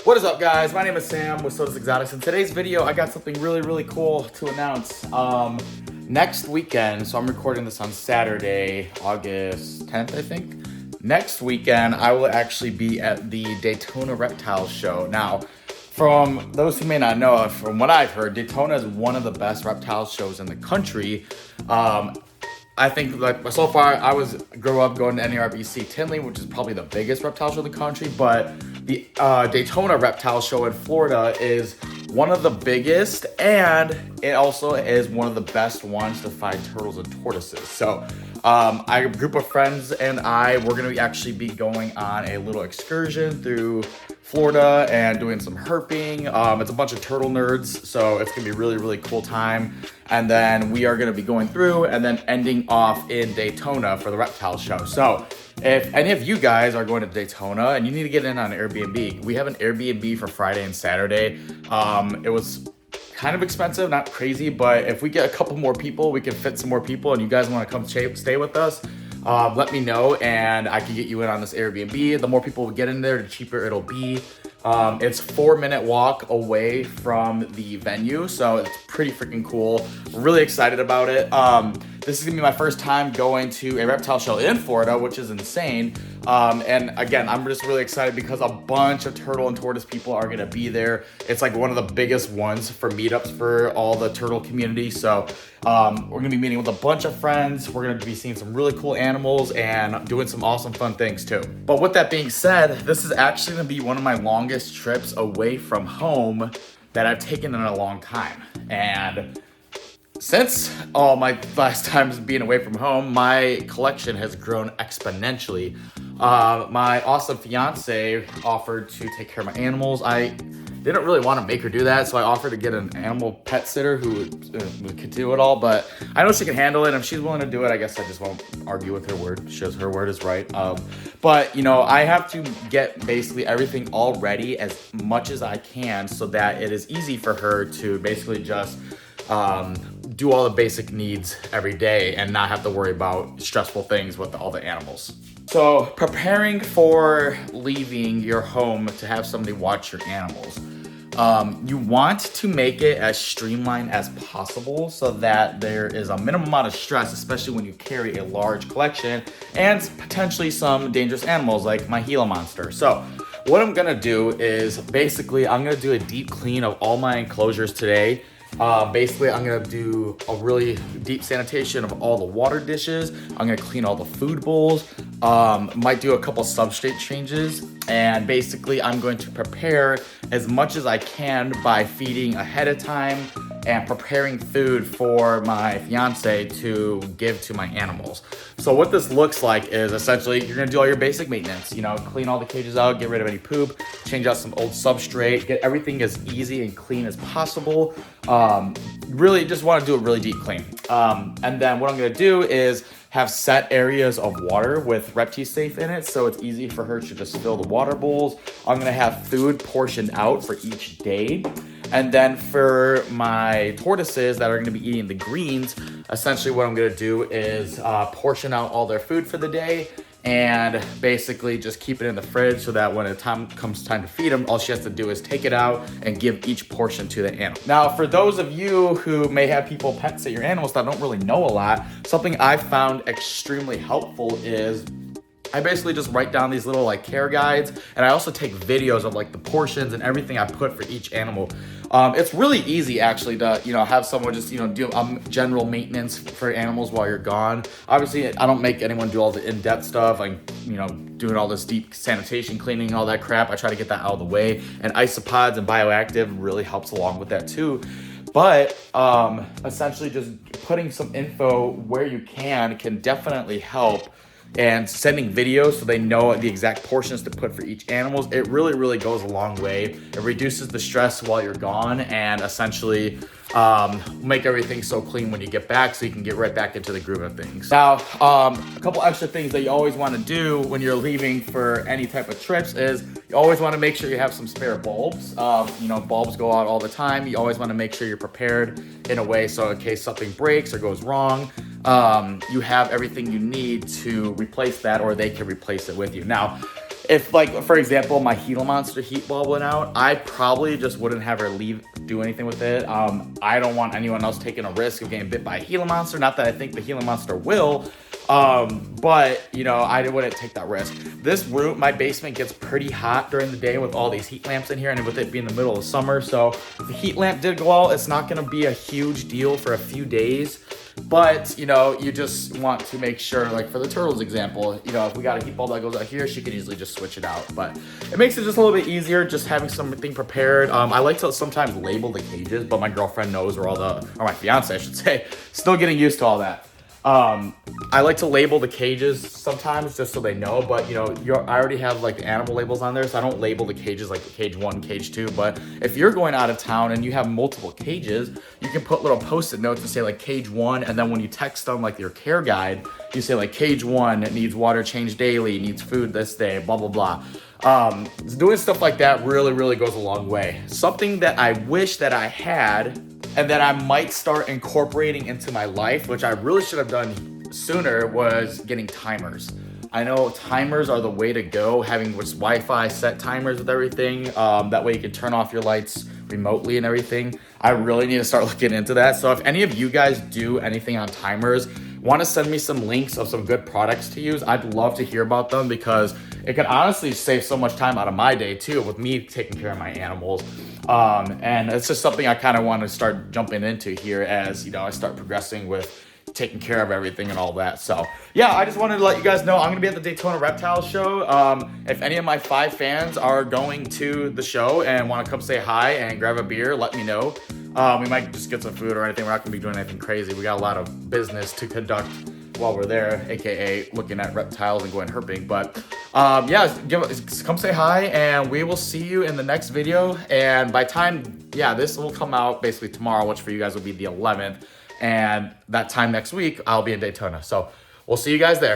What is up, guys? My name is Sam with Sota's Exotics. In today's video, I got something really cool to announce. Next weekend, so I'm recording this on Saturday, August 10th, I think. Next weekend, I will actually be at the Daytona Reptile show. Now, from those who may not know, from what I've heard, Daytona is one of the best reptile shows in the country. I think, like, so far, grew up going to NARBC Tinley, which is probably the biggest reptile show in the country, but the Daytona Reptile Show in Florida is one of the biggest, and it also is one of the best ones to find turtles and tortoises. So, a group of friends and we're gonna actually be going on a little excursion through Florida and doing some herping. It's a bunch of turtle nerds, so it's gonna be really cool time. And then we are gonna be going through and then ending off in Daytona for the reptile show. So if any of you guys are going to Daytona and you need to get in on an Airbnb, we have an Airbnb for Friday and Saturday. It was kind of expensive, not crazy, but if we get a couple more people, we can fit some more people, and you guys want to come stay with us, let me know and I can get you in on this Airbnb. The more people we get in there, the cheaper it'll be. It's 4-minute walk away from the venue, so it's pretty freaking cool. We're really excited about it. This is gonna be my first time going to a reptile show in Florida, which is insane. And again, I'm just really excited because a bunch of turtle and tortoise people are gonna be there. It's like one of the biggest ones for meetups for all the turtle community. So we're gonna be meeting with a bunch of friends. We're gonna be seeing some really cool animals and doing some awesome fun things too. But with that being said, this is actually gonna be one of my longest trips away from home that I've taken in a long time. And since all my last times being away from home, my collection has grown exponentially. My awesome fiance offered to take care of my animals. I didn't really want to make her do that, so I offered to get an animal pet sitter who could do it all, but I know she can handle it. If she's willing to do it, I guess I just won't argue with her word. She says her word is right. But, you know, I have to get basically everything all ready as much as I can so that it is easy for her to basically just do all the basic needs every day and not have to worry about stressful things with all the animals. So preparing for leaving your home to have somebody watch your animals. You want to make it as streamlined as possible so that there is a minimum amount of stress, especially when you carry a large collection and potentially some dangerous animals like my Gila monster. So what I'm gonna do is basically I'm gonna do a deep clean of all my enclosures today. Basically, I'm gonna do a really deep sanitation of all the water dishes. I'm gonna clean all the food bowls. Might do a couple substrate changes. And basically, I'm going to prepare as much as I can by feeding ahead of time and preparing food for my fiance to give to my animals. So what this looks like is essentially you're gonna do all your basic maintenance, you know, clean all the cages out, get rid of any poop, change out some old substrate, get everything as easy and clean as possible. Really just wanna do a really deep clean. And then what I'm gonna do is have set areas of water with ReptiSafe in it, so it's easy for her to just fill the water bowls. I'm gonna have food portioned out for each day. And then for my tortoises that are gonna be eating the greens, essentially what I'm gonna do is portion out all their food for the day and basically just keep it in the fridge so that when it comes time to feed them, all she has to do is take it out and give each portion to the animal. Now, for those of you who may have pets at your animals that don't really know a lot, something I found extremely helpful is I basically just write down these little like care guides, and I also take videos of like the portions and everything I put for each animal. It's really easy actually to, you know, have someone just, you know, do general maintenance for animals while you're gone. Obviously, I don't make anyone do all the in-depth stuff, like, you know, doing all this deep sanitation, cleaning, all that crap. I try to get that out of the way, and isopods and bioactive really helps along with that too. But essentially just putting some info where you can definitely help, and sending videos so they know the exact portions to put for each animal. It really goes a long way. It reduces the stress while you're gone and essentially make everything so clean when you get back so you can get right back into the groove of things. Now, a couple extra things that you always want to do when you're leaving for any type of trips is you always want to make sure you have some spare bulbs. You know, bulbs go out all the time. You always want to make sure you're prepared in a way so in case something breaks or goes wrong, you have everything you need to replace that, or they can replace it with you. Now, if like, for example, my Gila Monster heat bulb went out, I probably just wouldn't have her do anything with it. I don't want anyone else taking a risk of getting bit by a Gila Monster. Not that I think the Gila Monster will, but you know, I wouldn't take that risk. This room, my basement gets pretty hot during the day with all these heat lamps in here, and with it being the middle of summer. So if the heat lamp did go out, it's not gonna be a huge deal for a few days. But, you know, you just want to make sure, like for the turtles example, you know, if we got a heat bulb that goes out here, she could easily just switch it out. But it makes it just a little bit easier just having something prepared. I like to sometimes label the cages, but my girlfriend knows where or my fiance, I should say, still getting used to all that. I like to label the cages sometimes just so they know, but you know, I already have like the animal labels on there, so I don't label the cages like cage 1, cage 2. But if you're going out of town and you have multiple cages, you can put little post-it notes and say like cage 1, and then when you text them like your care guide, you say like cage 1 needs water changed daily, needs food this day, blah blah blah. Doing stuff like that really goes a long way. Something that I wish that I had and that I might start incorporating into my life, which I really should have done sooner, was getting timers. I know timers are the way to go, having with Wi-Fi set timers with everything. That way you can turn off your lights remotely and everything. I really need to start looking into that. So if any of you guys do anything on timers, want to send me some links of some good products to use, I'd love to hear about them, because it can honestly save so much time out of my day too, with me taking care of my animals. And it's just something I kind of want to start jumping into here as, you know, I start progressing with taking care of everything and all that. So yeah, I just wanted to let you guys know I'm gonna be at the Daytona Reptile show. If any of my 5 fans are going to the show and want to come say hi and grab a beer, let me know. We might just get some food or anything. We're not gonna be doing anything crazy. We got a lot of business to conduct while we're there, aka looking at reptiles and going herping. But yeah, come say hi, and we will see you in the next video. And by time, yeah, this will come out basically tomorrow, which for you guys will be the 11th. And that time next week, I'll be in Daytona. So we'll see you guys there.